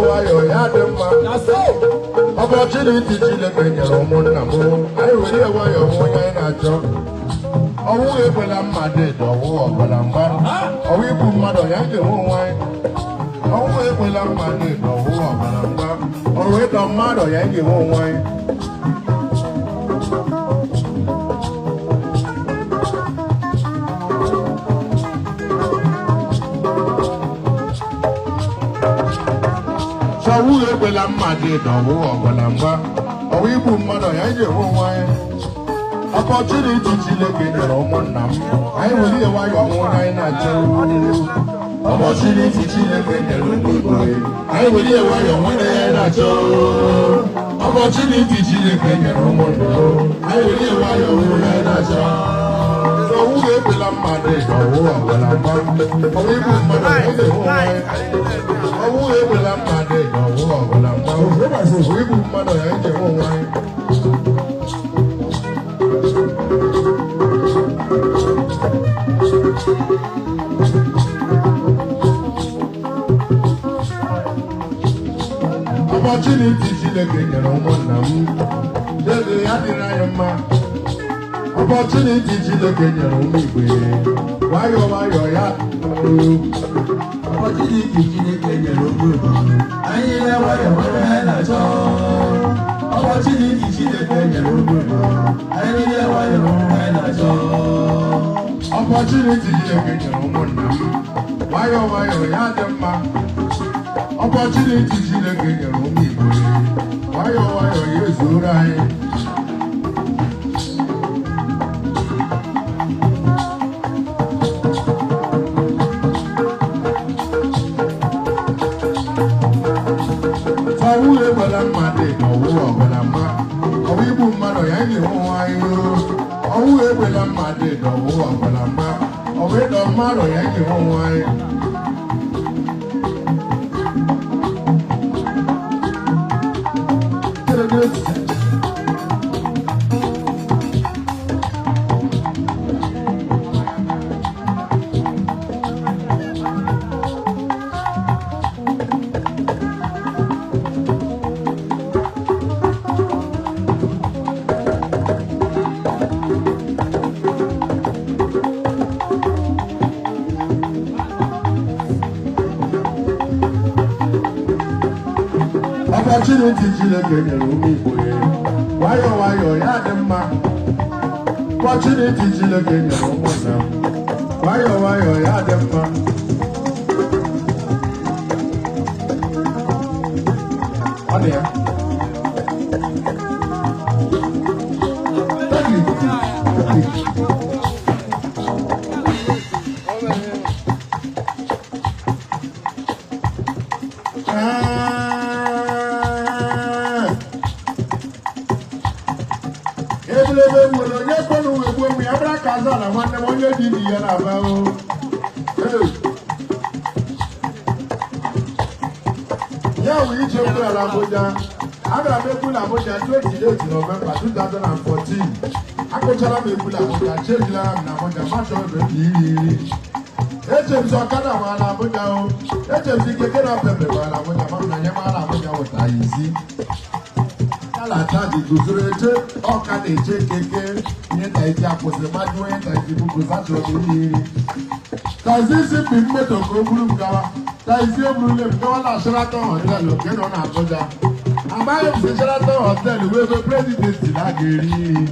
Wayo ya dị mma opportunity Chineke nyere ụmụnna m anyị were wayo onye anyị na-achọ ọnwụ ekwela mmadụ edo ọnwụ ọbara mgba ọnwụ igbu mmadụ ya ga-enwe onwe anyị ọnwụ ekwela mmadụ edo ọnwụ ọbara mgba ọnwụ ịdọ mmadụ ya ga-enwe onwe anyị ọwụ ekwela mmadụ ịdọ ọwụ ọbụla mgba ọwụ igbu mmadụ ya ji enwe onwe anyị opportunity Chineke nyere ụmụnna m anyị were ihe nwayọ ọnwụ anyị na-achọ opportunity Chineke nyere ụmụ Igbo anyị were ihe nwayọ ọnwụ anyị na-achọ opportunity Chineke nyere ụmụnna anyị were ihe nwayọ ọnwụ anyị na-achọ ọwụ ekwela mmadụ ịdọ ọwụ ọbụla mgba ọwụ igbu mmadụ ya ji enwe onwe anyị ọwụ ekwela mmadụ ịdọ ọwụ ọbụla mgba ọwụ igbu mmadụ ya ji enwe onwe anyị opportunity Chineke nyere ụmụnna m dede ya dịrị anyị mma opportunity Chineke nyere ụmụ Igbo nwayọ nwayọ ya opportunity Chineke nyere ụmụ Igbo anyị na-nwayọ nwayọ ya na-achọ opportunity Chineke nyere ụmụ Igbo anyị na-nwayọ nwayọ ya na-achọ opportunity Chineke nyere ụmụnna m nwayọ nwayọ ya dị mma opportunity Chineke nyere ụmụ Igbo nwayọ nwayọ ya ezuoro anyị ọwụ ekwela mmadụ ọwụ ọbụla mma ọwụ igbu mmadụ ya ga-enwe onwe anyị ọwụ ekwela mmadụ ọwụ ọbụla mma ọwụ ịdọ mmadụ ya ga-enwe onwe anyị opportunity Chineke nyere ụmụ Igbo nwayọ nwayọ ya dị mma opportunity Chineke nyere ụmụnna m nwayọ nwayọ ya dị mma ọ dị ya ebelebe nwere onye kwenu egbu egbu ya bịara ka azụ ala nwanne m onye dị ibi ya na-aba ya wụ ije egwu ala Abuja agara m egwu na Abuja 28 November 2014 akụchara m egwu na Abuja chejilara m na Abuja machọ ebe m iri echebisi ọkada ma na Abuja echebisi keke na pepe ma na Abuja ma na nye ma na Abuja wụta ya isi alata dị guzoro eche ọka na-eche keke ihe taiti akwụsịrị mmadụ onye taiti buku satọrọ iri tazi isi mpi mmeto ka o buru m gawa tazi o burule m gawa na Sheraton Hotel nke nọ na Abuja amaghị m si Sheraton Hotel wee ebe prezidenti na-aga eri nri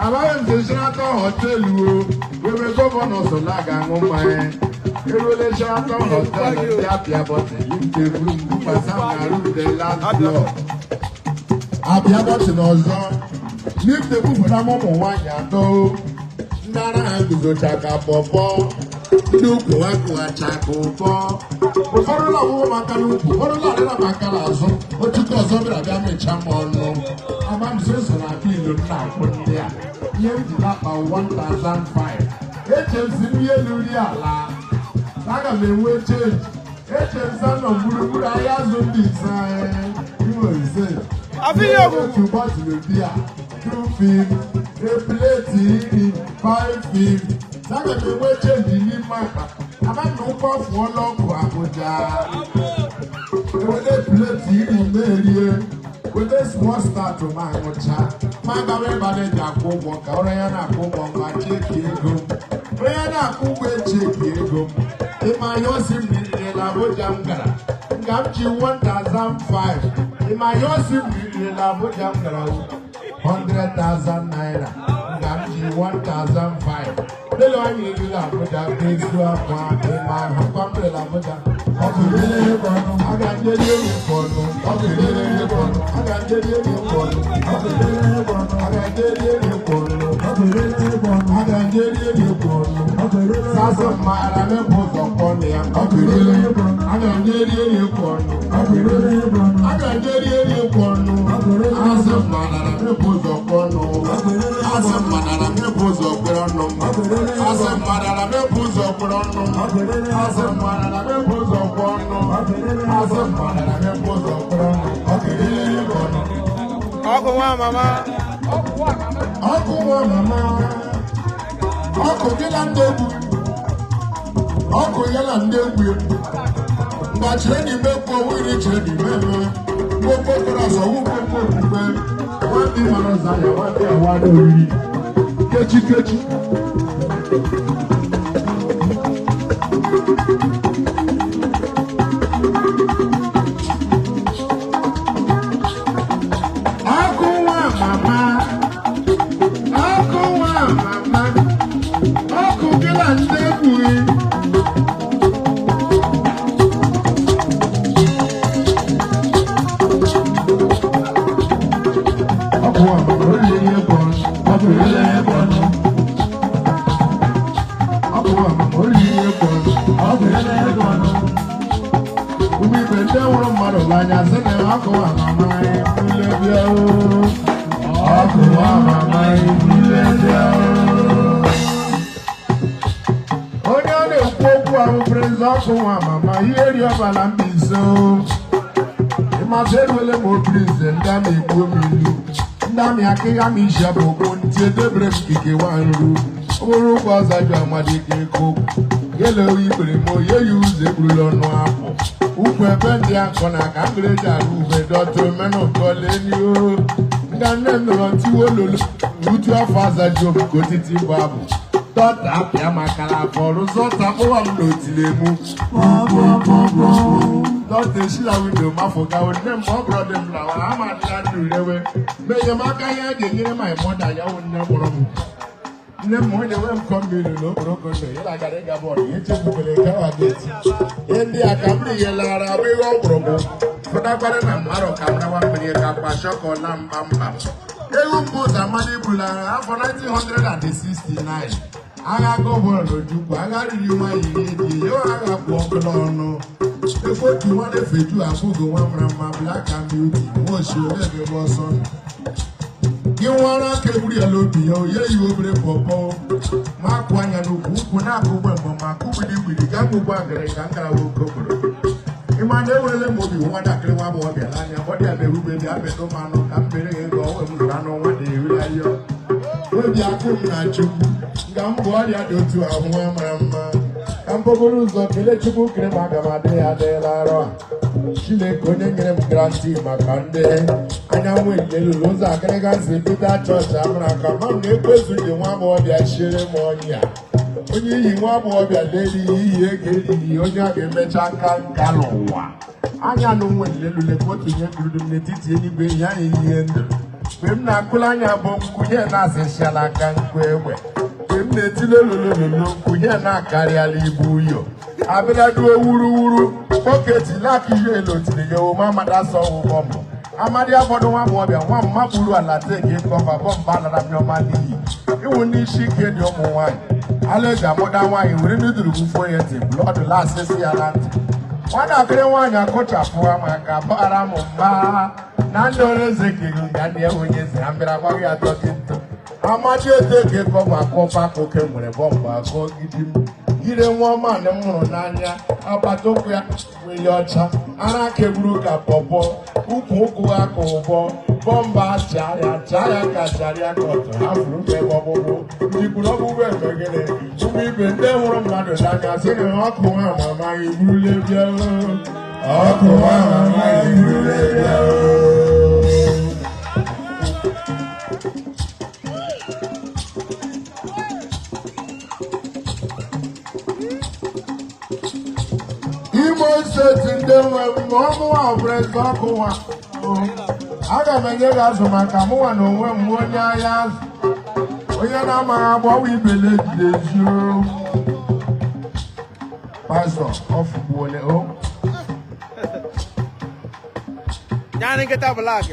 amaghị m si Sheraton Hotel wee ebe gọvanọ so na-aga aṅụ mmanya eruole Sheraton Hotel ndị apịa bọtị nke buru m bukwasa m na rute last block abịa bọtị n'ọzọ n'ifte bufere m ụmụ nwaanyị atọ ndị ara ha guzocha ka pọpọ ndị ukwu ha kụghacha ka ụbọ ụfọdụ ụlọ ọgwụgwụ maka n'ukwu ụfọdụ ụlọ adịla maka n'azụ otutu ọzọ bịara bịa mechaa m ọnụ amamso so na bilu nna akwụ ndị a ihe m ji nakpa 1005 echezi m ihe luri ala aga m enwe chenji echeza nọ gburugburu ahịa azụ ndị ise iwe ise otu bọtụlụ bia 250 a plate iri 550 aga m enwe chenji n'ime akpa Abana ụkọ fụọla ọkụ Abuja. Ewede plate iri merie. Wede small start ma ngụcha. Ma gawa ebe a na-eji akwụ ụgwọ ka ọrụ ya na-akwụ ụgwọ ma cheki ego. Onye na-akwụ ụgwọ echeki ego. Ịma ya osi m riri na Abuja m gara. Nga m ji 1,500. Ịma ya osi m riri na Abuja m gara 100,000 naira. Nga m ji 1,500. Lelo anyị riri na Abuja ga-ezu akwa ịma ahụkwa m riri na Abuja. Ọ bụ riri ego ọnụ. A ga-njeri ego ọnụ. Ọ bụ riri ego ọnụ. A ga-njeri ego ọnụ. Ọ bụ riri ego ọnụ. A ga-njeri ego ọnụ. Ọ bụ riri ego ọnụ. A ga-njeri ego ọnụ. Ọ bụ riri ego ọnụ. Sasa mara mepụ ụzọ kpọnụ ya. Ọ bụ riri ego ọnụ. A ga-njeri ego ọnụ. Ọ bụ riri ego ọnụ. A ga-njeri ego ọnụ. Ọ bụ riri ego ọnụ. Sasa mara mepụ ụzọ kpọnụ. Sasa mara mepụ ụzọ kpọnụ. Sasa mara mepụ ụzọ kpọnụ. Sasa mara mepụ ụzọ kpọnụ. Oku Nwamama. Oku Nwamama. Oku gịla ndị egwu. Oku gịla ndị egwu. Ngachire n'ime kwa wiri chere n'ime eme. Gbogbo kpọrọ asọ wụgbogbo okwukwe. Nwandị mara ọza ya nwandị awa n'oriri. Kechi kechi. Oku Nwamama yeri ọbala mbizo. Ịmasịrịwele m obirize ndị ama egbu omilu. Ndị ama akịga m isi abụọ ntị edebere m kike nwanru. Obere ụkwụ ọzaju amadi ka eko. Yele oyi kpere m oye yi ụzọ eburula ọnụ apụ. Ukwu ebe ndị akọ na aka mbere ji arụ ube dọta omenụ kọlenio. Ndị nne m nọrọ ntiwe ololo. Uju afọ azaju omuke otiti bụ abụ. Dọta apịa makara afọ rụzọta kpụwa m n'otilemu. Dọta eshila windo mafoga nne m ọ bụrụ dị m lawara ama dị ya ndụ rewe. Ma enyemaka ihe a ga-enyere ma ịmụda ya wụ nne mụrụ m. Nne m onye nwe m kọ mmiri na okporoko ndụ ya gara ịga bọọlụ ya echefubere gawa geti. Ihe ndị a ka m riyelara abụ ihe ọ gwụrụ m. Fụtakwara na mmadụ ka m nawa mmiri ka kpashọkọ na mkpamkpa. Ewu mbụ ụzọ amadi bulara afọ 1969. Agha gọvanọ n'Ojukwu, agha riri nwa iri eji yo agha kwụ ọkụ n'ọnụ. Ekwotu nwa na-efeju abụghị nwa mara mma black and beauty nwa oshi ole ebe ọsọ. Gị nwara aka egburu ya n'obi ya oye yi obere pọpọ. Ma akụ anya n'ukwu ukwu na-akụ ugbe mbọ ma akụ gbidi gaa mụgbu agịrị ka nkara nwoke obodo. Ịma na enwerele m obi nwatakịrị nwa agbọghọ bịa n'anya ọ dị ya na-erube bịa bedo mmanụ ka m bere ya ego onwe m zụrụ anụ nwa na-eri ahịa. Obi akụ m na Chukwu nga m bụ ọrịa dị otu ahụ nwa mara mma. Ka m bụgoro ụzọ kelee Chukwu kere m aga m adị ya adịla arọ a. Chineke onye nyere m garanti maka ndị anyanwụ elelụlụ ụzọ akịrịga si bita chọọchị amụrụ aka ma m na-ekwezu ndị nwa agbọghọbịa chiere m ọnya. Onye iyi nwa agbọghọbịa na-erighị iyi ego erighị onye a ga-emecha aka nka n'ụwa. Anya nụ nwe elelụle ka otu nye gụrụ m n'etiti eluigwe ya ihe ndụ. Mgbe m na-akụla anya bụ nkwụnye na-asịsịala aka nkụ egbe. Mgbe m na-etile ololololo nkwụnye na-akarịala ibu uyo. Abịaduo wuruwuru pọketi laka ihe elotiri ya ome amadasọ ọgwụgwọ mbụ. Amadi afọdụ nwa agbọghọbịa nwa mma buru ala teki kọfa bọmba lara mmịọma n'iyi. Iwu ndị isi ike dị ụmụ nwaanyị. Ala eji amụda nwaanyị were nuduru bufo ya ntị blọdụ lasịsị ya na ntị. Nwatakịrị nwaanyị akụchapụ ha maka bara m mba na ndị ọrụ eze kere nga ndị ewu onye eze ha mbịara agbaghị atọ dị ntụ. Amadi eteke kọma akọpa akụke nwere bọmba akọ gidi m. Ire nwa ọma na m hụrụ n'anya agbata ụkwụ ya nwere ọcha ara aka egburu ka pọpọ ukwu ụkwụ aka ụbọ bomba chaya kacharia koto afuru ke bobo dikuro buwe megene umi bende woro mmadụ n'anya sị na ọkụ nwa mama ibule bịa ọkụ nwa mama ibule bịa Imo steeti ndị nwe ọmụ nwa ọbụrụzi ọkụ nwa aga m enye gị azụ maka mụnwa na onwe m onye ahịa azụ onye na-amaghị agbawa ibele jidezi pastọ ọfụgbuole o Chineke black.